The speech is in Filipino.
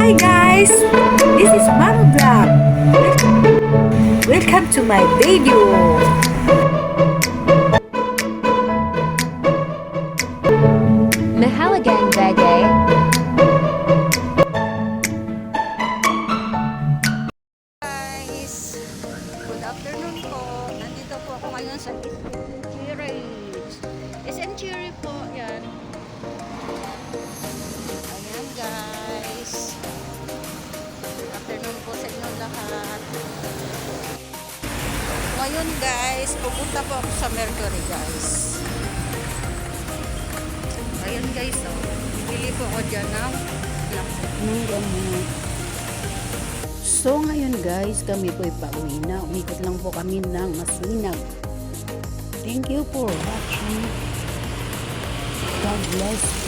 Hi guys, this is Mama Vlog. Welcome to my video. Mahalagang bagay. Guys, good afternoon po. Nandito po ako ngayon sa Cherry. SM Cherry po, yan. Ayan guys. Good afternoon po sa inyong lahat. Ngayon guys, pupunta po ako sa Mercury guys. Ayan guys, oh. Bili po ako dyan ng gamot. So ngayon guys, kami po pauwi na. Umikot lang po kami ng Masinag. Thank you for watching. God bless.